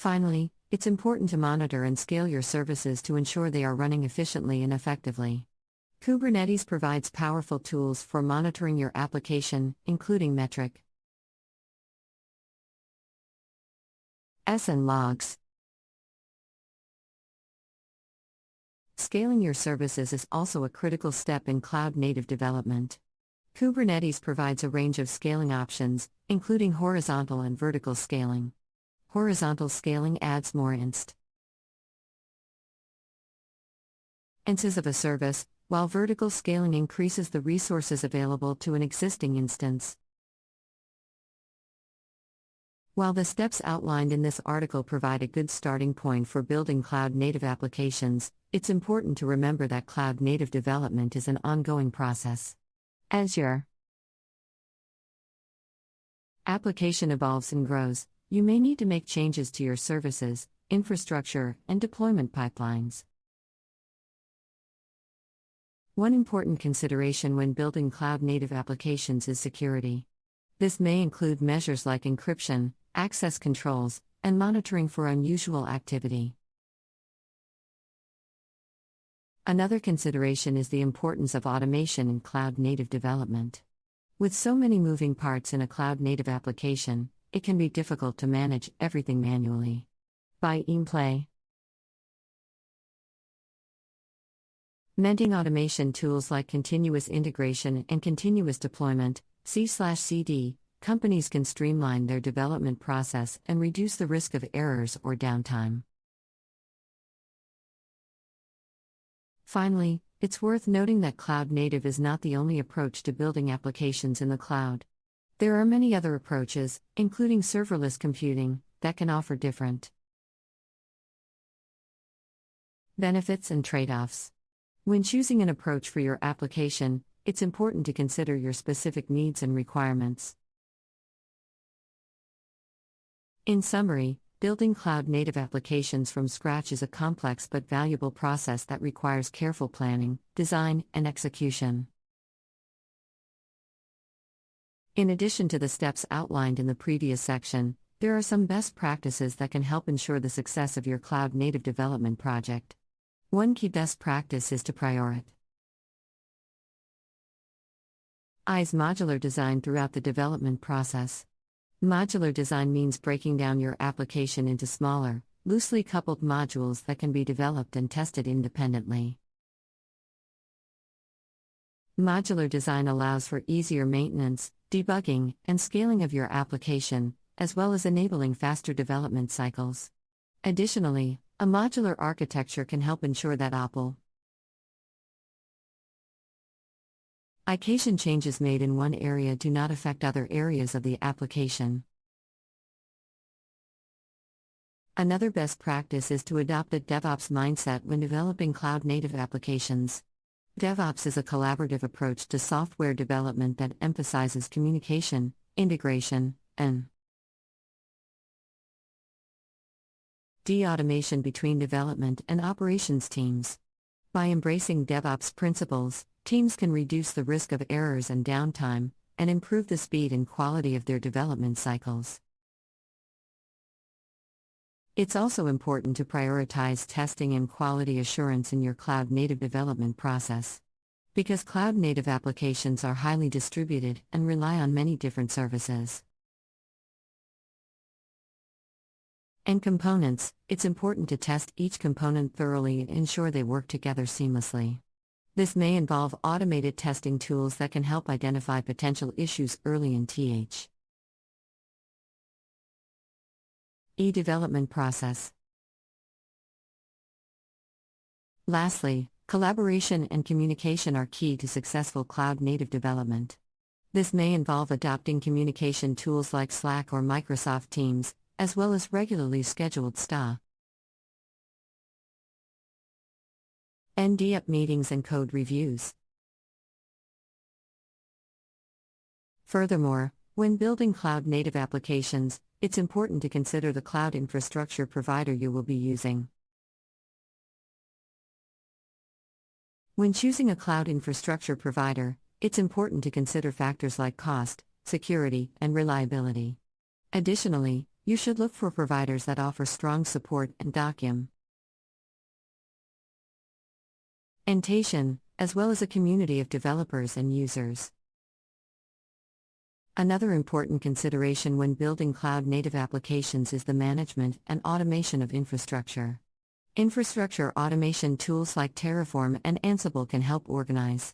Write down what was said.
Finally, it's important to monitor and scale your services to ensure they are running efficiently and effectively. Kubernetes provides powerful tools for monitoring your application, including metric and logs. Scaling your services is also a critical step in cloud-native development. Kubernetes provides a range of scaling options, including horizontal and vertical scaling. Horizontal scaling adds more instances of a service, while vertical scaling increases the resources available to an existing instance. While the steps outlined in this article provide a good starting point for building cloud-native applications, it's important to remember that cloud-native development is an ongoing process. As your application evolves and grows, you may need to make changes to your services, infrastructure, and deployment pipelines. One important consideration when building cloud-native applications is security. This may include measures like encryption, access controls, and monitoring for unusual activity. Another consideration is the importance of automation in cloud-native development. With so many moving parts in a cloud-native application, it can be difficult to manage everything manually. By implementing automation tools like continuous integration and continuous deployment, C/CD, companies can streamline their development process and reduce the risk of errors or downtime. Finally, it's worth noting that cloud-native is not the only approach to building applications in the cloud. There are many other approaches, including serverless computing, that can offer different benefits and trade-offs. When choosing an approach for your application, it's important to consider your specific needs and requirements. In summary, building cloud-native applications from scratch is a complex but valuable process that requires careful planning, design, and execution. In addition to the steps outlined in the previous section, there are some best practices that can help ensure the success of your cloud-native development project. One key best practice is to prioritize modular design throughout the development process. Modular design means breaking down your application into smaller, loosely coupled modules that can be developed and tested independently. Modular design allows for easier maintenance, debugging, and scaling of your application, as well as enabling faster development cycles. Additionally, a modular architecture can help ensure that application changes made in one area do not affect other areas of the application. Another best practice is to adopt a DevOps mindset when developing cloud-native applications. DevOps is a collaborative approach to software development that emphasizes communication, integration, and automation between development and operations teams. By embracing DevOps principles, teams can reduce the risk of errors and downtime, and improve the speed and quality of their development cycles. It's also important to prioritize testing and quality assurance in your cloud-native development process. Because cloud-native applications are highly distributed and rely on many different services and components, it's important to test each component thoroughly and ensure they work together seamlessly. This may involve automated testing tools that can help identify potential issues early in the development process. Lastly, collaboration and communication are key to successful cloud-native development. This may involve adopting communication tools like Slack or Microsoft Teams, as well as regularly scheduled stand-up meetings and code reviews. Furthermore, when building cloud-native applications, it's important to consider the cloud infrastructure provider you will be using. When choosing a cloud infrastructure provider, it's important to consider factors like cost, security, and reliability. Additionally, You should look for providers that offer strong support and documentation, as well as a community of developers and users. Another important consideration when building cloud-native applications is the management and automation of infrastructure. Infrastructure automation tools like Terraform and Ansible can help organize,